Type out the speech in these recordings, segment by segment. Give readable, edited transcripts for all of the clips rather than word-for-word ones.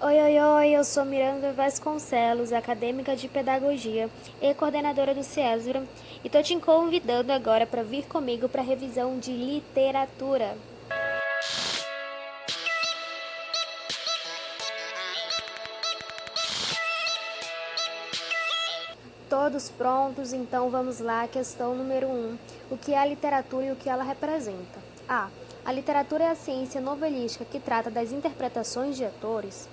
Oi, oi, oi, eu sou Miranda Vasconcelos, acadêmica de Pedagogia e coordenadora do CIESVRA, e tô te convidando agora para vir comigo para a revisão de literatura. Todos prontos? Então vamos lá, questão número 1. O que é a literatura e o que ela representa? A. A literatura é a ciência novelística que trata das interpretações de atores.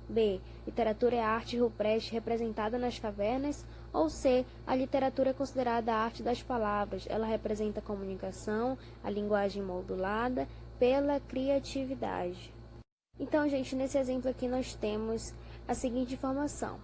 B. Literatura é a arte rupestre representada nas cavernas. Ou C. A literatura é considerada a arte das palavras. Ela representa a comunicação, a linguagem modulada pela criatividade. Então, gente, nesse exemplo aqui nós temos a seguinte informação.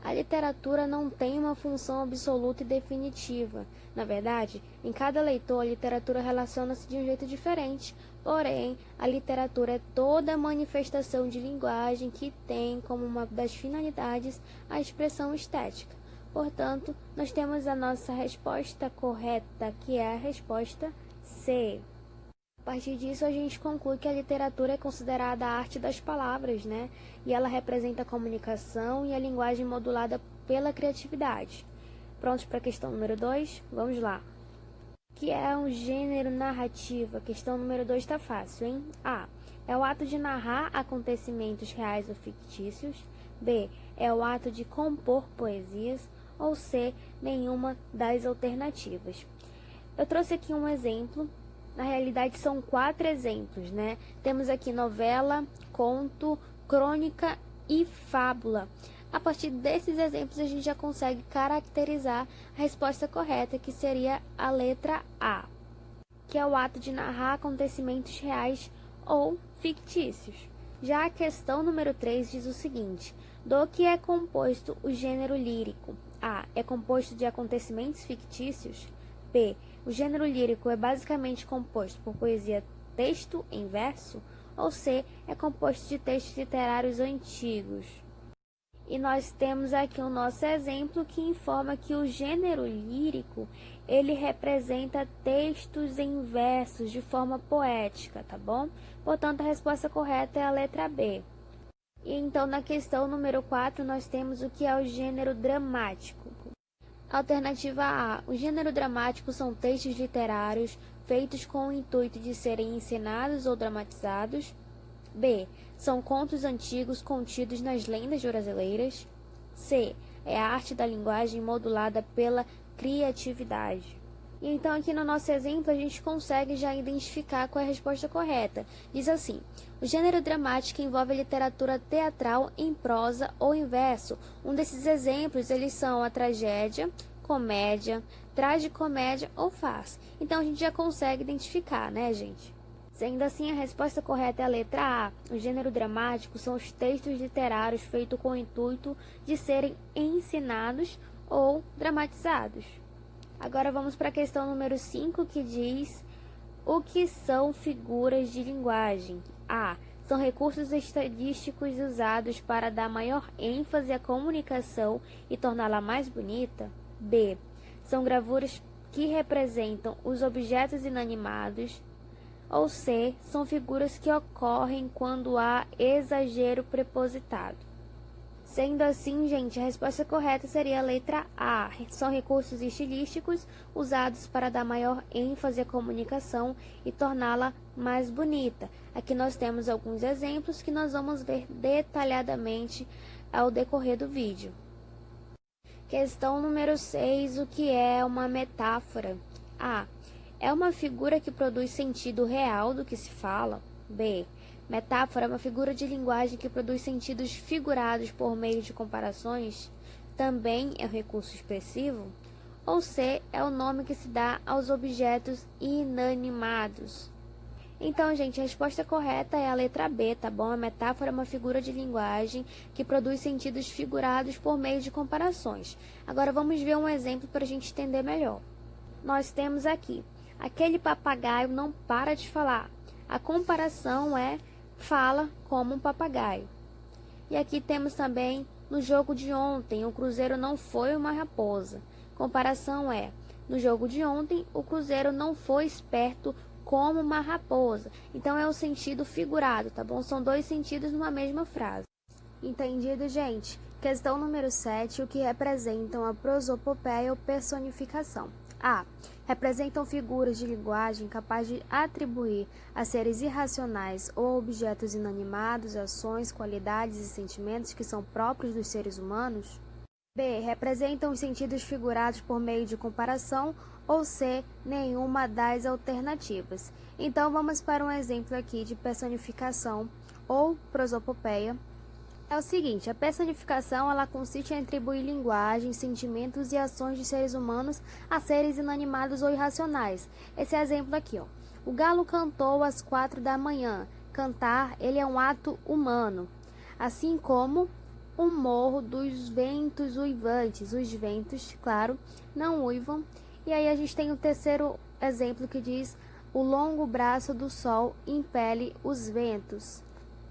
A literatura não tem uma função absoluta e definitiva. Na verdade, em cada leitor, a literatura relaciona-se de um jeito diferente. Porém, a literatura é toda a manifestação de linguagem que tem como uma das finalidades a expressão estética. Portanto, nós temos a nossa resposta correta, que é a resposta C. A partir disso, a gente conclui que a literatura é considerada a arte das palavras, né? E ela representa a comunicação e a linguagem modulada pela criatividade. Prontos para a questão número 2? Vamos lá. O que é um gênero narrativo? A questão número 2 está fácil, hein? A. É o ato de narrar acontecimentos reais ou fictícios. B. É o ato de compor poesias. Ou C. Nenhuma das alternativas. Eu trouxe aqui um exemplo. Na realidade, são 4 exemplos, né? Temos aqui novela, conto, crônica e fábula. A partir desses exemplos, a gente já consegue caracterizar a resposta correta, que seria a letra A, que é o ato de narrar acontecimentos reais ou fictícios. Já a questão número 3 diz o seguinte: do que é composto o gênero lírico? A. É composto de acontecimentos fictícios. B. O gênero lírico é basicamente composto por poesia, texto em verso. Ou C. É composto de textos literários antigos. E nós temos aqui o nosso exemplo que informa que o gênero lírico, ele representa textos em versos de forma poética, tá bom? Portanto, a resposta correta é a letra B. E então, na questão número 4, nós temos o que é o gênero dramático. Alternativa A. O gênero dramático são textos literários feitos com o intuito de serem ensinados ou dramatizados. B. São contos antigos contidos nas lendas brasileiras. C. É a arte da linguagem modulada pela criatividade. E então, aqui no nosso exemplo, a gente consegue já identificar qual é a resposta correta. Diz assim: o gênero dramático envolve a literatura teatral em prosa ou em verso. Um desses exemplos, eles são a tragédia, comédia, tragicomédia ou farsa. Então, a gente já consegue identificar, né, gente? Sendo assim, a resposta correta é a letra A. O gênero dramático são os textos literários feitos com o intuito de serem ensinados ou dramatizados. Agora vamos para a questão número 5, que diz: o que são figuras de linguagem? A. São recursos estadísticos usados para dar maior ênfase à comunicação e torná-la mais bonita. B. São gravuras que representam os objetos inanimados. Ou C. São figuras que ocorrem quando há exagero prepositado. Sendo assim, gente, a resposta correta seria a letra A. São recursos estilísticos usados para dar maior ênfase à comunicação e torná-la mais bonita. Aqui nós temos alguns exemplos que nós vamos ver detalhadamente ao decorrer do vídeo. Questão número 6. O que é uma metáfora? A. É uma figura que produz sentido real do que se fala. B. Metáfora é uma figura de linguagem que produz sentidos figurados por meio de comparações. Também é um recurso expressivo. Ou C. É o nome que se dá aos objetos inanimados. Então, gente, a resposta correta é a letra B, tá bom? A metáfora é uma figura de linguagem que produz sentidos figurados por meio de comparações. Agora, vamos ver um exemplo para a gente entender melhor. Nós temos aqui: aquele papagaio não para de falar. A comparação é fala como um papagaio. E aqui temos também: no jogo de ontem, o Cruzeiro não foi uma raposa. Comparação é: no jogo de ontem, o Cruzeiro não foi esperto como uma raposa. Então é um sentido figurado, tá bom? São dois sentidos numa mesma frase. Entendido, gente? Questão número 7. O que representam a prosopopeia ou personificação? A. Representam figuras de linguagem capazes de atribuir a seres irracionais ou objetos inanimados ações, qualidades e sentimentos que são próprios dos seres humanos. B. Representam os sentidos figurados por meio de comparação, ou C. Nenhuma das alternativas. Então, vamos para um exemplo aqui de personificação ou prosopopeia. É o seguinte, a personificação ela consiste em atribuir linguagem, sentimentos e ações de seres humanos a seres inanimados ou irracionais. Esse exemplo aqui, ó. O galo cantou às 4 da manhã. Cantar, ele é um ato humano. Assim como o morro dos ventos uivantes. Os ventos, claro, não uivam. E aí a gente tem o terceiro exemplo que diz: o longo braço do sol impele os ventos.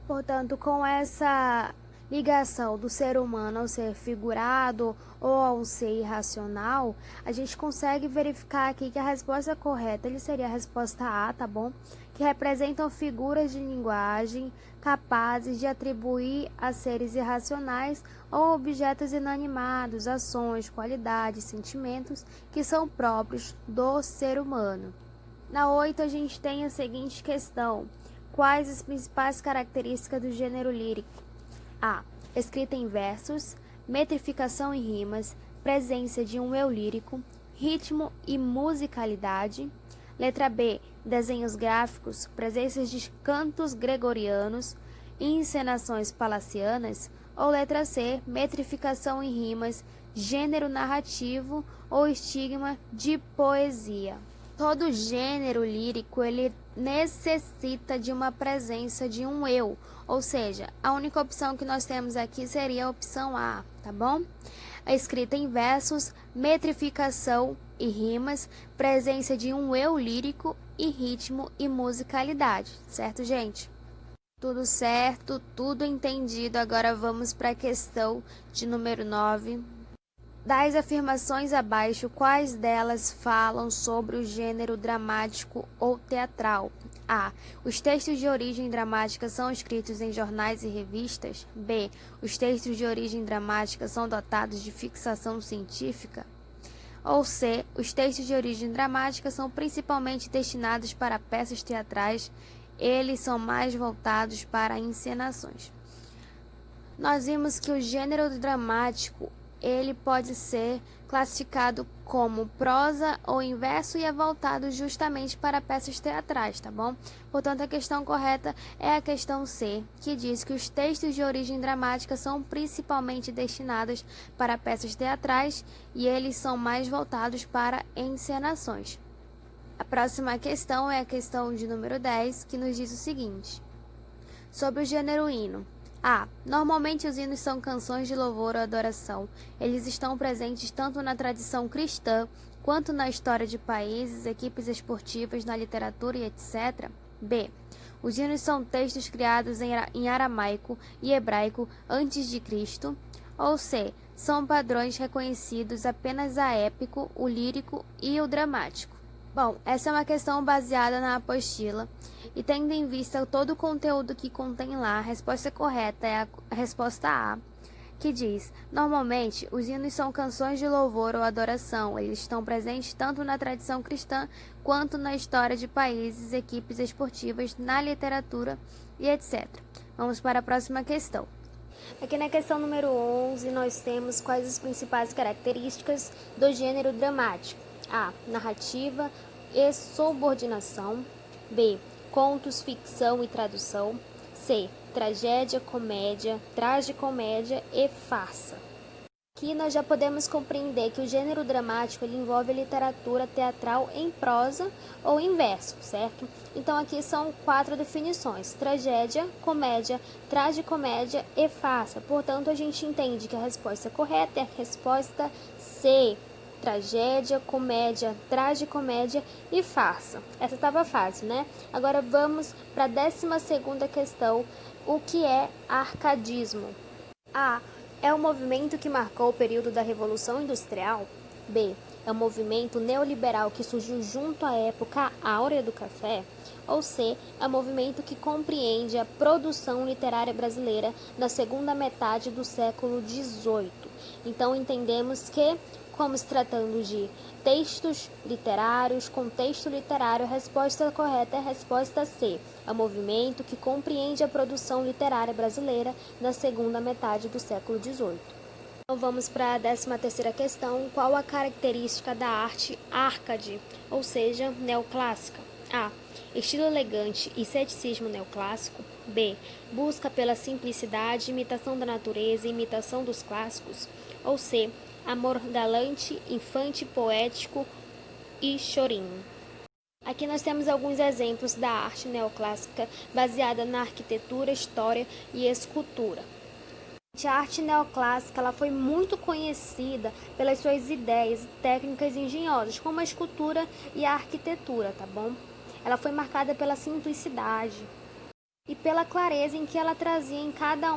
Portanto, com essa ligação do ser humano ao ser figurado ou ao ser irracional, a gente consegue verificar aqui que a resposta correta ele seria a resposta A, tá bom? Que representam figuras de linguagem capazes de atribuir a seres irracionais ou objetos inanimados ações, qualidades, sentimentos que são próprios do ser humano. Na 8, a gente tem a seguinte questão: quais as principais características do gênero lírico? A. Escrita em versos, metrificação em rimas, presença de um eu lírico, ritmo e musicalidade. Letra B. Desenhos gráficos, presença de cantos gregorianos e encenações palacianas. Ou letra C. Metrificação em rimas, gênero narrativo ou estigma de poesia. Todo gênero lírico ele necessita de uma presença de um eu, ou seja, a única opção que nós temos aqui seria a opção A, tá bom? A escrita em versos, metrificação e rimas, presença de um eu lírico e ritmo e musicalidade, certo, gente? Tudo certo, tudo entendido. Agora vamos para a questão de número 9. Das afirmações abaixo, quais delas falam sobre o gênero dramático ou teatral? A. Os textos de origem dramática são escritos em jornais e revistas. B. Os textos de origem dramática são dotados de fixação científica. Ou C. Os textos de origem dramática são principalmente destinados para peças teatrais. Eles são mais voltados para encenações. Nós vimos que o gênero dramático ele pode ser classificado como prosa ou em verso e é voltado justamente para peças teatrais, tá bom? Portanto, a questão correta é a questão C, que diz que os textos de origem dramática são principalmente destinados para peças teatrais e eles são mais voltados para encenações. A próxima questão é a questão de número 10, que nos diz o seguinte: sobre o gênero hino. A. Normalmente os hinos são canções de louvor ou adoração. Eles estão presentes tanto na tradição cristã, quanto na história de países, equipes esportivas, na literatura e etc. B. Os hinos são textos criados em aramaico e hebraico antes de Cristo. Ou C. São padrões reconhecidos apenas a épico, o lírico e o dramático. Bom, essa é uma questão baseada na apostila e tendo em vista todo o conteúdo que contém lá, a resposta correta é a resposta A, que diz: normalmente os hinos são canções de louvor ou adoração, eles estão presentes tanto na tradição cristã quanto na história de países, equipes esportivas, na literatura e etc. Vamos para a próxima questão. Aqui na questão número 11, nós temos quais as principais características do gênero dramático. A. Narrativa e subordinação. B. Contos, ficção e tradução. C. Tragédia, comédia, tragicomédia e farsa. Aqui nós já podemos compreender que o gênero dramático ele envolve a literatura teatral em prosa ou em verso, certo? Então aqui são 4 definições: tragédia, comédia, tragicomédia e farsa. Portanto, a gente entende que a resposta correta é a resposta C. Tragédia, comédia, tragicomédia e farsa. Essa estava fácil, né? Agora vamos para a 12ª questão. O que é arcadismo? A. É o movimento que marcou o período da Revolução Industrial. B. é um movimento neoliberal que surgiu junto à época áurea do café, ou C, é um movimento que compreende a produção literária brasileira na segunda metade do século XVIII. Então, entendemos que, como se tratando de textos literários, contexto literário, a resposta correta é a resposta C. É um movimento que compreende a produção literária brasileira na segunda metade do século XVIII. Então vamos para a 13ª questão. Qual a característica da arte arcade, ou seja, neoclássica? A. Estilo elegante e ceticismo neoclássico. B. Busca pela simplicidade, imitação da natureza e imitação dos clássicos. Ou C. Amor galante, infante, poético e chorinho. Aqui nós temos alguns exemplos da arte neoclássica baseada na arquitetura, história e escultura. A arte neoclássica ela foi muito conhecida pelas suas ideias e técnicas engenhosas, como a escultura e a arquitetura, tá bom? Ela foi marcada pela simplicidade e pela clareza em que ela trazia em cada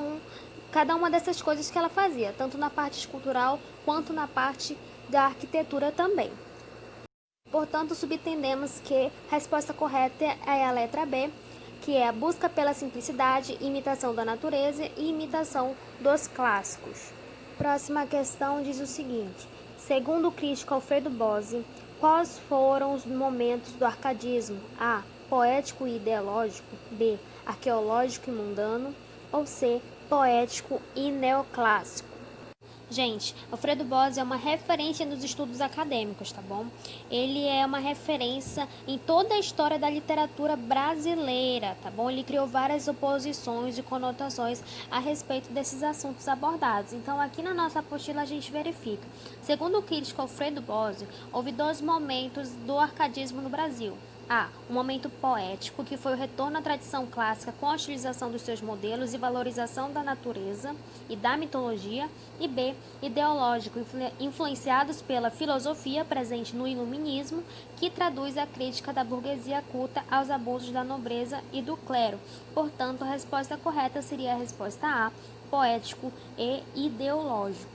uma dessas coisas que ela fazia, tanto na parte escultural quanto na parte da arquitetura também. Portanto, subentendemos que a resposta correta é a letra B, que é a busca pela simplicidade, imitação da natureza e imitação dos clássicos. Próxima questão diz o seguinte: segundo o crítico Alfredo Bozzi, quais foram os momentos do arcadismo? A. Poético e ideológico. B. Arqueológico e mundano. Ou C. Poético e neoclássico. Gente, Alfredo Bozzi é uma referência nos estudos acadêmicos, tá bom? Ele é uma referência em toda a história da literatura brasileira, tá bom? Ele criou várias oposições e conotações a respeito desses assuntos abordados. Então, aqui na nossa apostila a gente verifica. Segundo o crítico Alfredo Bozzi, houve 2 momentos do arcadismo no Brasil. A. Um momento poético, que foi o retorno à tradição clássica com a utilização dos seus modelos e valorização da natureza e da mitologia. E B. Ideológico, influenciados pela filosofia presente no iluminismo, que traduz a crítica da burguesia culta aos abusos da nobreza e do clero. Portanto, a resposta correta seria a resposta A. Poético e ideológico.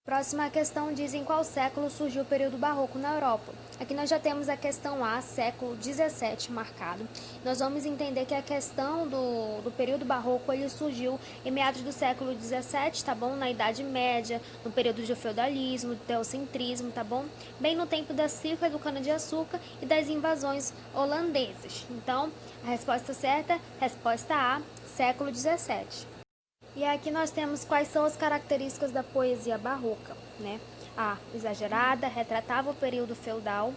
Próxima questão diz em qual século surgiu o período barroco na Europa. Aqui nós já temos a questão A, século 17 marcado. Nós vamos entender que a questão do período barroco ele surgiu em meados do século 17, tá bom? Na Idade Média, no período do feudalismo, do teocentrismo, tá bom? Bem no tempo da cifra do cana-de-açúcar e das invasões holandesas. Então, a resposta certa, resposta A, século 17. E aqui nós temos quais são as características da poesia barroca, né? A. Exagerada, retratava o período feudal.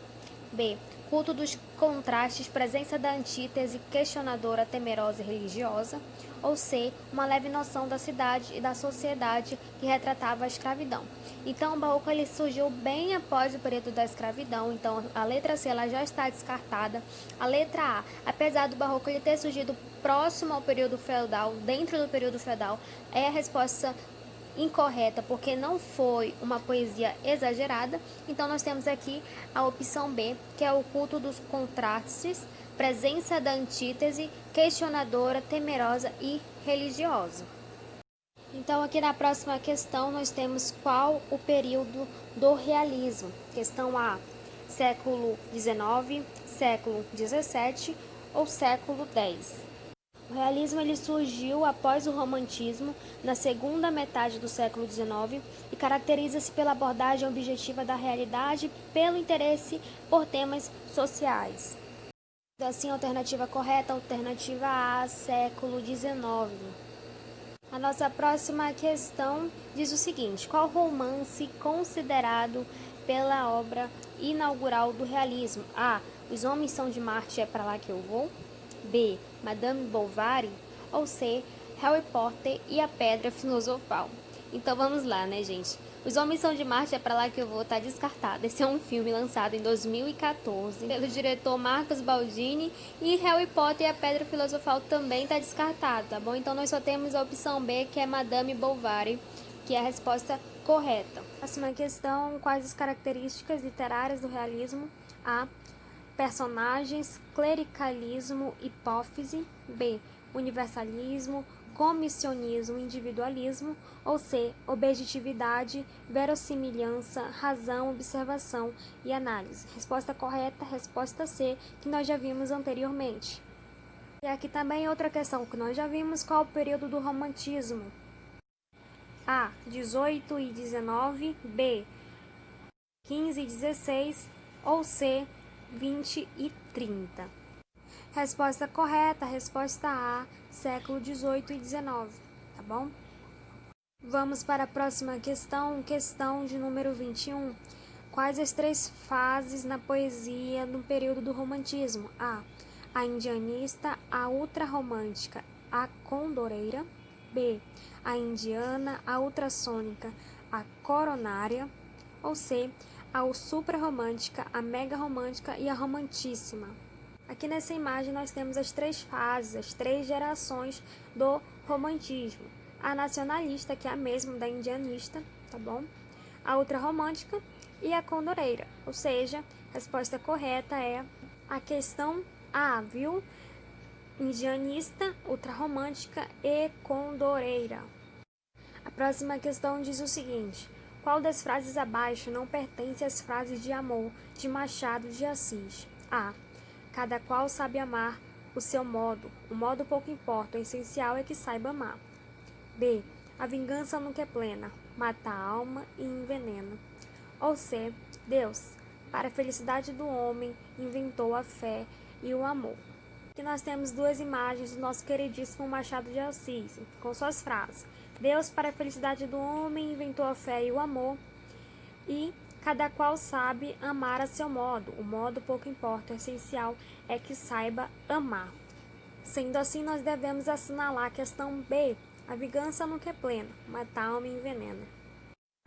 B. Culto dos contrastes, presença da antítese, questionadora, temerosa e religiosa. Ou C. Uma leve noção da cidade e da sociedade que retratava a escravidão. Então, o barroco ele surgiu bem após o período da escravidão. Então, a letra C ela já está descartada. A letra A, apesar do barroco ele ter surgido próximo ao período feudal, dentro do período feudal, é a resposta incorreta, porque não foi uma poesia exagerada. Então, nós temos aqui a opção B, que é o culto dos contrastes, presença da antítese, questionadora, temerosa e religiosa. Então, aqui na próxima questão, nós temos qual o período do realismo. Questão A, século XIX, século XVII ou século X. O realismo ele surgiu após o romantismo, na segunda metade do século XIX, e caracteriza-se pela abordagem objetiva da realidade pelo interesse por temas sociais. Assim, a alternativa correta, alternativa A, século XIX. A nossa próxima questão diz o seguinte: qual romance considerado pela obra inaugural do realismo? A. Os Homens São de Marte, é pra lá que eu vou. B. Madame Bovary. Ou C. Harry Potter e a Pedra Filosofal. Então vamos lá, né, gente? Os Homens São de Marte, é pra lá que eu vou, tá descartado. Esse é um filme lançado em 2014 pelo diretor Marcos Baldini, e Harry Potter e a Pedra Filosofal também tá descartado, tá bom? Então nós só temos a opção B, que é Madame Bovary, que é a resposta correta. Próxima questão: quais as características literárias do realismo? A. Personagens, clericalismo, hipófise. B. Universalismo, comissionismo, individualismo, ou C, objetividade, verossimilhança, razão, observação e análise. Resposta correta, resposta C, que nós já vimos anteriormente. E aqui também outra questão que nós já vimos, qual o período do romantismo? A, 18 e 19, B, 15 e 16, ou C, 20 e 30. Resposta correta, resposta A, século 18 e 19, tá bom? Vamos para a próxima questão, questão de número 21. Quais as três fases na poesia no período do romantismo? A indianista, a ultrarromântica, a condoreira. B, a indiana, a ultrassônica, a coronária. Ou C, a suprarromântica, a megarromântica e a romantíssima. Aqui nessa imagem nós temos as três fases, as três gerações do romantismo. A nacionalista, que é a mesma da indianista, tá bom? A ultrarromântica e a condoreira. Ou seja, a resposta correta é a questão A, viu? Indianista, ultrarromântica e condoreira. A próxima questão diz o seguinte: qual das frases abaixo não pertence às frases de amor de Machado de Assis? A, cada qual sabe amar o seu modo, o modo pouco importa, o essencial é que saiba amar. B, a vingança nunca é plena, mata a alma e envenena. Ou C, Deus, para a felicidade do homem, inventou a fé e o amor. Aqui nós temos duas imagens do nosso queridíssimo Machado de Assis, com suas frases. Deus, para a felicidade do homem, inventou a fé e o amor. E cada qual sabe amar a seu modo. O modo pouco importa, o essencial é que saiba amar. Sendo assim, nós devemos assinalar a questão B. A vingança nunca é plena, mata a alma e envenena.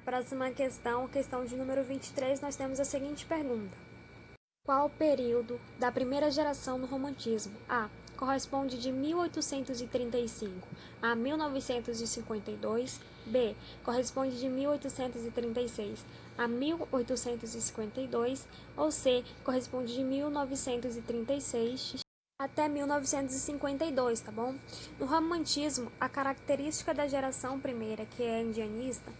Próxima questão, questão de número 23, nós temos a seguinte pergunta. Qual o período da primeira geração no romantismo? A, corresponde de 1835 a 1952. B, corresponde de 1836 a 1852. Ou C, corresponde de 1936 até 1952, tá bom? No romantismo, a característica da geração primeira, que é indianista,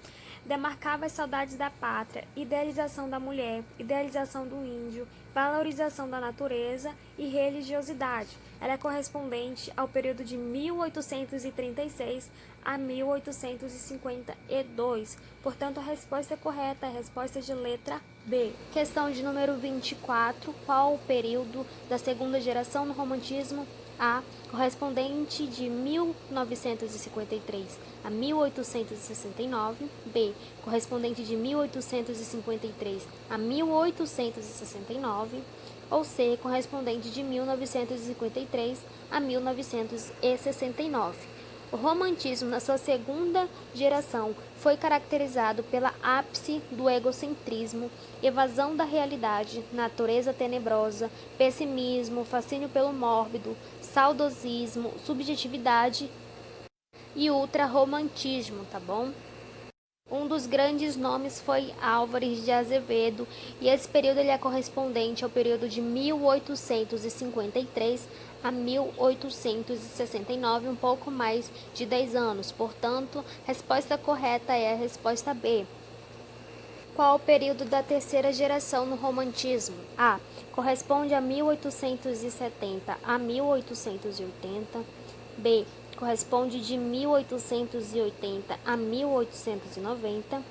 demarcava as saudades da pátria, idealização da mulher, idealização do índio, valorização da natureza e religiosidade. Ela é correspondente ao período de 1836 a 1852. Portanto, a resposta correta é a resposta de letra B. Questão de número 24. Qual o período da segunda geração no romantismo? A, correspondente de 1953 a 1869. B, correspondente de 1853 a 1869. Ou C, correspondente de 1953 a 1969. O romantismo, na sua segunda geração, foi caracterizado pela ápice do egocentrismo, evasão da realidade, natureza tenebrosa, pessimismo, fascínio pelo mórbido, saudosismo, subjetividade e ultrarromantismo, tá bom? Um dos grandes nomes foi Álvares de Azevedo, e esse período ele é correspondente ao período de 1853 a 1869, um pouco mais de 10 anos. Portanto, a resposta correta é a resposta B. Qual o período da terceira geração no romantismo? A, corresponde a 1870 a 1880. B, corresponde de 1880 a 1890,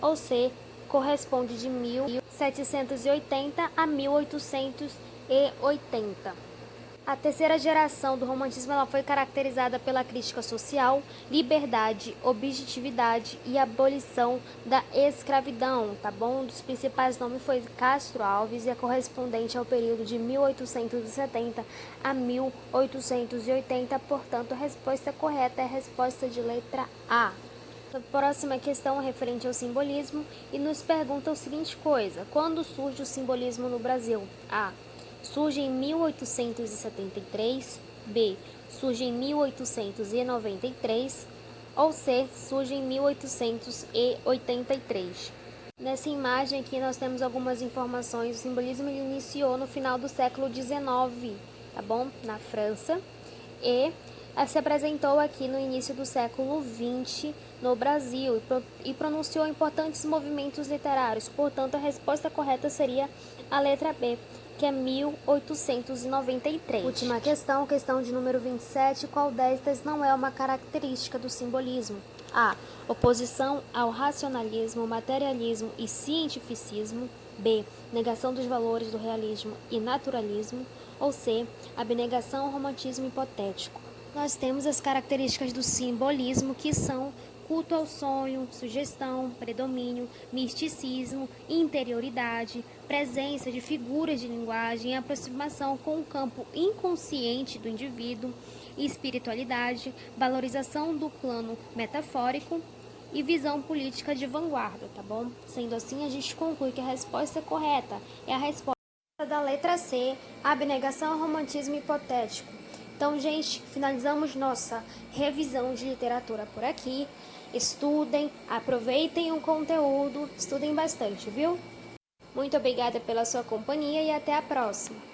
ou C, corresponde de 1780 a 1880. A terceira geração do romantismo ela foi caracterizada pela crítica social, liberdade, objetividade e abolição da escravidão, tá bom? Um dos principais nomes foi Castro Alves e é correspondente ao período de 1870 a 1880, portanto, a resposta correta é a resposta de letra A. A próxima questão é referente ao simbolismo e nos pergunta a seguinte coisa: quando surge o simbolismo no Brasil? A, surge em 1873, B, surge em 1893, ou C, surge em 1883. Nessa imagem aqui nós temos algumas informações. O simbolismo ele iniciou no final do século XIX, tá bom? Na França, e se apresentou aqui no início do século XX no Brasil e pronunciou importantes movimentos literários. Portanto, a resposta correta seria a letra B, que é 1893. Última questão de número 27. Qual destas não é uma característica do simbolismo? A. Oposição ao racionalismo, materialismo e cientificismo. B. Negação dos valores do realismo e naturalismo. Ou C. Abnegação ao romantismo hipotético. Nós temos as características do simbolismo, que são culto ao sonho, sugestão, predomínio, misticismo, interioridade, presença de figuras de linguagem, aproximação com o campo inconsciente do indivíduo, espiritualidade, valorização do plano metafórico e visão política de vanguarda, tá bom? Sendo assim, a gente conclui que a resposta correta é a resposta da letra C, abnegação ao romantismo hipotético. Então, gente, finalizamos nossa revisão de literatura por aqui. Estudem, aproveitem o conteúdo, estudem bastante, viu? Muito obrigada pela sua companhia e até a próxima!